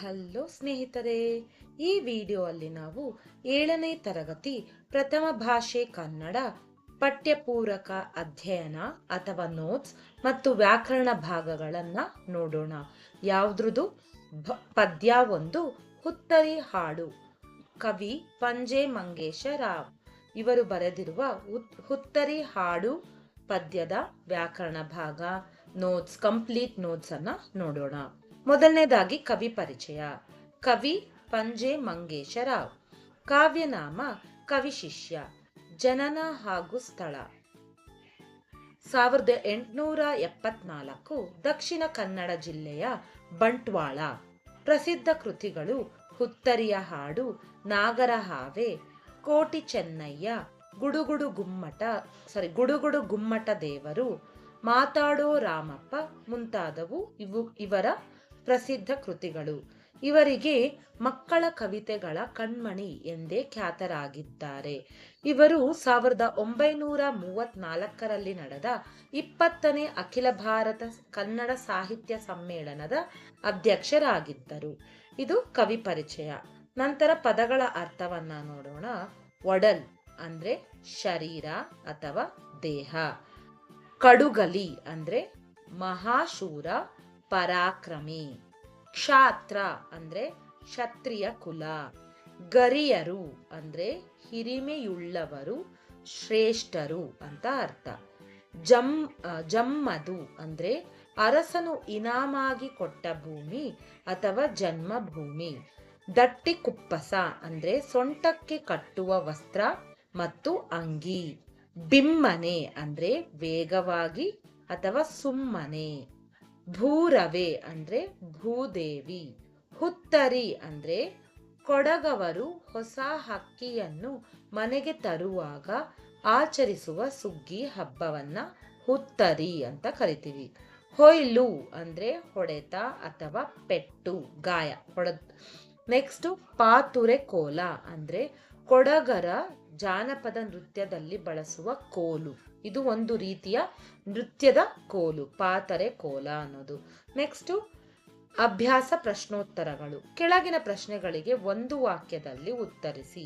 Hello ಸ್ನೇಹಿತರೆ, ಈ video ಅಲ್ಲಿ ನಾವು 7ನೇ ತರಗತಿ ಪ್ರಥಮ ಭಾಷೆ ಕನ್ನಡ ಪಠ್ಯಪೂರಕ ಅಧ್ಯಯನ ಅಥವಾ ನೋಟ್ಸ್ ಮತ್ತು ವ್ಯಾಕರಣ ಭಾಗಗಳನ್ನ ನೋಡೋಣ. ಯಾವ್ದ್ರದ್ದು? ಪದ್ಯ 1 ಹುತ್ತರಿ ಹಾಡು. ಕವಿ ಪಂಜೆ ಮಂಗೇಶ ರಾವ್ ಇವರು ಬರೆದಿರುವ ಹುತ್ತರಿ ಹಾಡು ಪದ್ಯದ ವ್ಯಾಕರಣ ಭಾಗ ನೋಟ್ಸ್, ಕಂಪ್ಲೀಟ್ ನೋಟ್ಸ್ ಅನ್ನ ನೋಡೋಣ. ಮೊದಲನೇದಾಗಿ ಕವಿ ಪರಿಚಯ. ಕವಿ ಪಂಜೆ ಮಂಗೇಶ ರಾವ್. ಕಾವ್ಯನಾಮ ಕವಿ ಶಿಷ್ಯ. ಜನನ ಹಾಗೂ ಸ್ಥಳ 1874, ದಕ್ಷಿಣ ಕನ್ನಡ ಜಿಲ್ಲೆಯ ಬಂಟ್ವಾಳ. ಪ್ರಸಿದ್ಧ ಕೃತಿಗಳು ಹುತ್ತರಿಯ ಹಾಡು, ನಾಗರ ಹಾವೆ, ಕೋಟಿ ಚೆನ್ನಯ್ಯ, ಗುಡುಗುಡು ಗುಮ್ಮಟ ದೇವರು, ಮಾತಾಡೋ ರಾಮಪ್ಪ ಮುಂತಾದವು ಇವರ ಪ್ರಸಿದ್ಧ ಕೃತಿಗಳು. ಇವರಿಗೆ ಮಕ್ಕಳ ಕವಿತೆಗಳ ಕಣ್ಮಣಿ ಎಂದೇ ಖ್ಯಾತರಾಗಿದ್ದಾರೆ. ಇವರು 1934ರಲ್ಲಿ ನಡೆದ 20ನೇ ಅಖಿಲ ಭಾರತ ಕನ್ನಡ ಸಾಹಿತ್ಯ ಸಮ್ಮೇಳನದ ಅಧ್ಯಕ್ಷರಾಗಿದ್ದರು. ಇದು ಕವಿ ಪರಿಚಯ. ನಂತರ ಪದಗಳ ಅರ್ಥವನ್ನ ನೋಡೋಣ. ಒಡಲ್ ಅಂದ್ರೆ ಶರೀರ ಅಥವಾ ದೇಹ. ಕಡುಗಲಿ ಅಂದ್ರೆ ಮಹಾಶೂರ ಪರಾಕ್ರಮಿ. ಕ್ಷಾತ್ರ ಅಂದ್ರೆ ಕ್ಷತ್ರಿಯ ಕುಲ. ಗರಿಯರು ಅಂದ್ರೆ ಹಿರಿಮೆಯುಳ್ಳವರು, ಶ್ರೇಷ್ಠರು ಅಂತ ಅರ್ಥ. ಜಮ್ಮದು ಅಂದ್ರೆ ಅರಸನು ಇನಾಮಾಗಿ ಕೊಟ್ಟ ಭೂಮಿ ಅಥವಾ ಜನ್ಮಭೂಮಿ. ದಟ್ಟಿ ಕುಪ್ಪಸ ಅಂದ್ರೆ ಸೊಂಟಕ್ಕೆ ಕಟ್ಟುವ ವಸ್ತ್ರ ಮತ್ತು ಅಂಗಿ. ಬಿಮ್ಮನೆ ಅಂದ್ರೆ ವೇಗವಾಗಿ ಅಥವಾ ಸುಮ್ಮನೆ. ಭೂರವೆ ಅಂದ್ರೆ ಭೂದೇವಿ. ಹುತ್ತರಿ ಅಂದ್ರೆ ಕೊಡಗವರು ಹೊಸ ಹಕ್ಕಿಯನ್ನು ಮನೆಗೆ ತರುವಾಗ ಆಚರಿಸುವ ಸುಗ್ಗಿ ಹಬ್ಬವನ್ನ ಹುತ್ತರಿ ಅಂತ ಕರಿತೀವಿ. ಹೊಯ್ಲು ಅಂದ್ರೆ ಹೊಡೆತ ಅಥವಾ ಪೆಟ್ಟು, ಗಾಯ, ನೆಕ್ಸ್ಟ್ ಪಾತುರೆ ಕೋಲ ಅಂದ್ರೆ ಕೊಡಗರ ಜಾನಪದ ನೃತ್ಯದಲ್ಲಿ ಬಳಸುವ ಕೋಲು. ಇದು ಒಂದು ರೀತಿಯ ನೃತ್ಯದ ಕೋಲು, ಪಾತರೆ ಕೋಲ ಅನ್ನೋದು. ನೆಕ್ಸ್ಟ್ ಅಭ್ಯಾಸ ಪ್ರಶ್ನೋತ್ತರಗಳು. ಕೆಳಗಿನ ಪ್ರಶ್ನೆಗಳಿಗೆ ಒಂದು ವಾಕ್ಯದಲ್ಲಿ ಉತ್ತರಿಸಿ.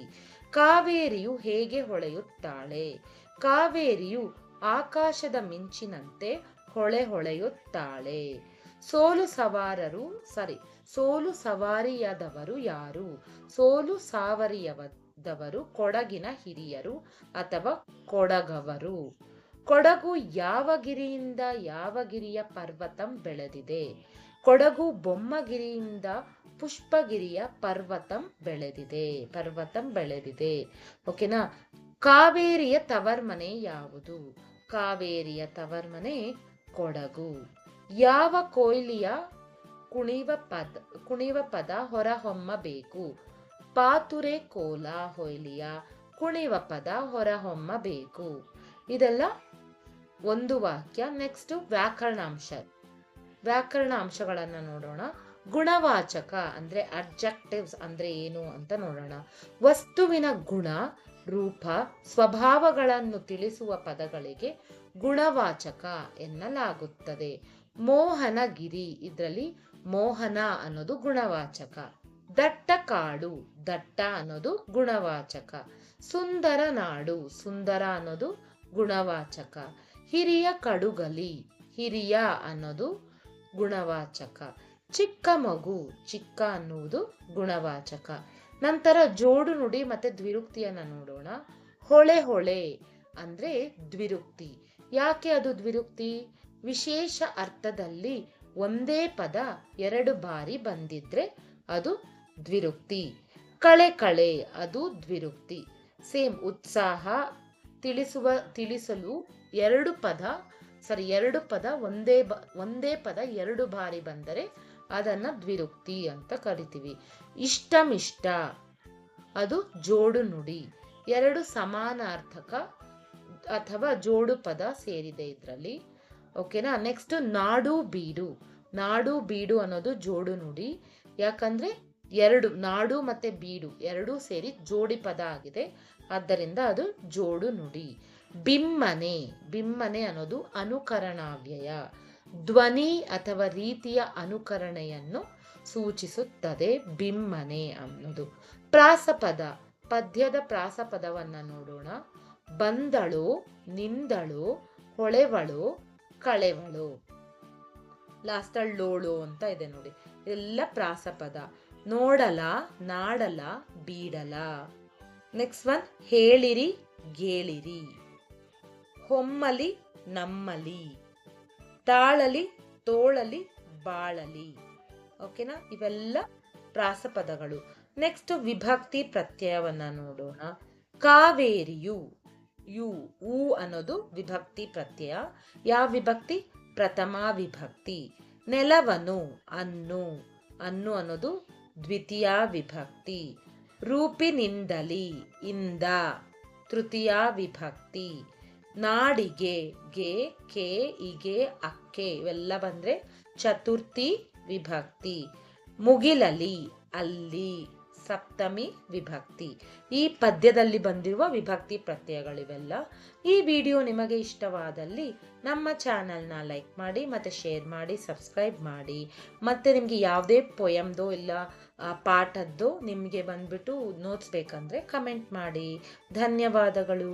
ಕಾವೇರಿಯು ಹೇಗೆ ಹೊಳೆಯುತ್ತಾಳೆ? ಕಾವೇರಿಯು ಆಕಾಶದ ಮಿಂಚಿನಂತೆ ಹೊಳೆಯುತ್ತಾಳೆ. ಸೋಲು ಸವಾರಿಯಾದವರು ಯಾರು? ಸೋಲು ಸಾವರಿಯದವರು ಕೊಡಗಿನ ಹಿರಿಯರು ಅಥವಾ ಕೊಡಗವರು. ಕೊಡಗು ಯಾವ ಗಿರಿಯಿಂದ ಯಾವ ಗಿರಿಯ ಪರ್ವತಂ ಬೆಳೆದಿದೆ? ಕೊಡಗು ಬೊಮ್ಮಗಿರಿಯಿಂದ ಪುಷ್ಪಗಿರಿಯ ಪರ್ವತಂ ಬೆಳೆದಿದೆ. ಓಕೆನಾ? ಕಾವೇರಿಯ ತವರ್ಮನೆ ಯಾವುದು? ಕಾವೇರಿಯ ತವರ್ಮನೆ ಕೊಡಗು. ಯಾವ ಕೊಯ್ಲಿಯ ಕುಣಿವ ಪದ ಹೊರಹೊಮ್ಮಬೇಕು? ಪಾತುರೆ ಕೋಲ ಹೊಯ್ಲಿಯ ಕುಣಿವ ಪದ ಹೊರಹೊಮ್ಮಬೇಕು. ಇದೆಲ್ಲ ಒಂದು ವಾಕ್ಯ. ನೆಕ್ಸ್ಟ್ ವ್ಯಾಕರಣಾಂಶಗಳನ್ನ ನೋಡೋಣ. ಗುಣವಾಚಕ ಅಂದ್ರೆ ಅಡ್ಜೆಕ್ಟಿವ್ಸ್ ಅಂದ್ರೆ ಏನು ಅಂತ ನೋಡೋಣ. ವಸ್ತುವಿನ ಗುಣ, ರೂಪ, ಸ್ವಭಾವಗಳನ್ನು ತಿಳಿಸುವ ಪದಗಳಿಗೆ ಗುಣವಾಚಕ ಎನ್ನಲಾಗುತ್ತದೆ. ಮೋಹನಗಿರಿ, ಇದರಲ್ಲಿ ಮೋಹನ ಅನ್ನೋದು ಗುಣವಾಚಕ. ದಟ್ಟ ಕಾಡು, ದಟ್ಟ ಅನ್ನೋದು ಗುಣವಾಚಕ. ಸುಂದರ ನಾಡು, ಸುಂದರ ಅನ್ನೋದು ಗುಣವಾಚಕ. ಹಿರಿಯ ಕಡುಗಲಿ, ಹಿರಿಯ ಅನ್ನೋದು ಗುಣವಾಚಕ. ಚಿಕ್ಕ ಮಗು, ಚಿಕ್ಕ ಅನ್ನುವುದು ಗುಣವಾಚಕ. ನಂತರ ಜೋಡು ನುಡಿ ಮತ್ತೆ ದ್ವಿರುಕ್ತಿಯನ್ನ ನೋಡೋಣ. ಹೊಳೆ ಅಂದ್ರೆ ದ್ವಿರುಕ್ತಿ. ಯಾಕೆ ಅದು ದ್ವಿರುಕ್ತಿ? ವಿಶೇಷ ಅರ್ಥದಲ್ಲಿ ಒಂದೇ ಪದ 2 ಬಾರಿ ಬಂದಿದ್ರೆ ಅದು ದ್ವಿರುಕ್ತಿ. ಕಳೆ ಅದು ದ್ವಿರುಕ್ತಿ. ಸೇಮ್ ಉತ್ಸಾಹ ತಿಳಿಸಲು ಎರಡು ಪದ ಒಂದೇ ಪದ 2 ಬಾರಿ ಬಂದರೆ ಅದನ್ನ ದ್ವಿರುಕ್ತಿ ಅಂತ ಕರಿತೀವಿ. ಇಷ್ಟಮಿಷ್ಟ ಅದು ಜೋಡು ನುಡಿ. 2 ಸಮಾನಾರ್ಥಕ ಅಥವಾ ಜೋಡು ಪದ ಸೇರಿದೆ ಇದರಲ್ಲಿ. ಓಕೆನಾ? ನೆಕ್ಸ್ಟ್ ನಾಡು ಬೀಡು ಅನ್ನೋದು ಜೋಡು ನುಡಿ. ಯಾಕಂದ್ರೆ ನಾಡು ಮತ್ತೆ ಬೀಡು ಎರಡೂ ಸೇರಿ ಜೋಡಿ ಪದ ಆಗಿದೆ, ಆದ್ದರಿಂದ ಅದು ಜೋಡು ನುಡಿ. ಬಿಮ್ಮನೆ ಅನ್ನೋದು ಅನುಕರಣಾವ್ಯಯ. ಧ್ವನಿ ಅಥವಾ ರೀತಿಯ ಅನುಕರಣೆಯನ್ನು ಸೂಚಿಸುತ್ತದೆ ಬಿಮ್ಮನೆ ಅನ್ನೋದು. ಪ್ರಾಸಪದ, ಪದ್ಯದ ಪ್ರಾಸಪದವನ್ನ ನೋಡೋಣ. ಬಂದಳು, ನಿಂದಳು, ಹೊಳೆವಳು, ಕಳೆವಳು. ಲಾಸ್ಟಲ್ಲಿ ಲೋಳು ಅಂತ ಇದೆ ನೋಡಿ, ಎಲ್ಲ ಪ್ರಾಸಪದ. ನೋಡಲ, ನಾಡಲ, ಬೀಡಲ. ನೆಕ್ಸ್ಟ್ ಒನ್ ಹೇಳಿರಿ, ಗೇಳಿರಿ. ಹೊಮ್ಮಲಿ, ನಮ್ಮಲಿ. ತಾಳಲಿ, ತೋಳಲಿ, ಬಾಳಲಿ. ಓಕೆನಾ, ಇವೆಲ್ಲ ಪ್ರಾಸಪದಗಳು. ನೆಕ್ಸ್ಟ್ ವಿಭಕ್ತಿ ಪ್ರತ್ಯಯವನ್ನ ನೋಡೋಣ. ಕಾವೇರಿಯು, ಯು ಊ ಅನ್ನೋದು ವಿಭಕ್ತಿ ಪ್ರತ್ಯಯ. ಯಾವ ವಿಭಕ್ತಿ? ಪ್ರಥಮ ವಿಭಕ್ತಿ. ನೆಲವನು, ಅನ್ನು, ಅನ್ನು ಅನ್ನೋದು ದ್ವಿತೀಯ ವಿಭಕ್ತಿ. ರೂಪಿನಿಂದಲಿ, ಇಂದ, ತೃತೀಯ ವಿಭಕ್ತಿ. ನಾಡಿಗೆ, ಗೆ, ಕೆ, ಇಗೆ, ಅಕ್ಕೆ, ಇವೆಲ್ಲ ಬಂದ್ರೆ ಚತುರ್ಥಿ ವಿಭಕ್ತಿ. ಮುಗಿಲಲಿ, ಅಲ್ಲಿ, ಸಪ್ತಮಿ ವಿಭಕ್ತಿ. ಈ ಪದ್ಯದಲ್ಲಿ ಬಂದಿರುವ ವಿಭಕ್ತಿ ಪ್ರತ್ಯಯಗಳಿವೆಲ್ಲ. ಈ ವಿಡಿಯೋ ನಿಮಗೆ ಇಷ್ಟವಾದಲ್ಲಿ ನಮ್ಮ ಚಾನಲ್ನ ಲೈಕ್ ಮಾಡಿ, ಮತ್ತು ಶೇರ್ ಮಾಡಿ, ಸಬ್ಸ್ಕ್ರೈಬ್ ಮಾಡಿ. ಮತ್ತು ನಿಮಗೆ ಯಾವುದೇ ಪೊಯಮ್ದೋ ಇಲ್ಲ ಪಾಠದ್ದು ನಿಮಗೆ ಬಂದ್ಬಿಟ್ಟು ನೋಟ್ಸ್ ಬೇಕಂದರೆ ಕಮೆಂಟ್ ಮಾಡಿ. ಧನ್ಯವಾದಗಳು.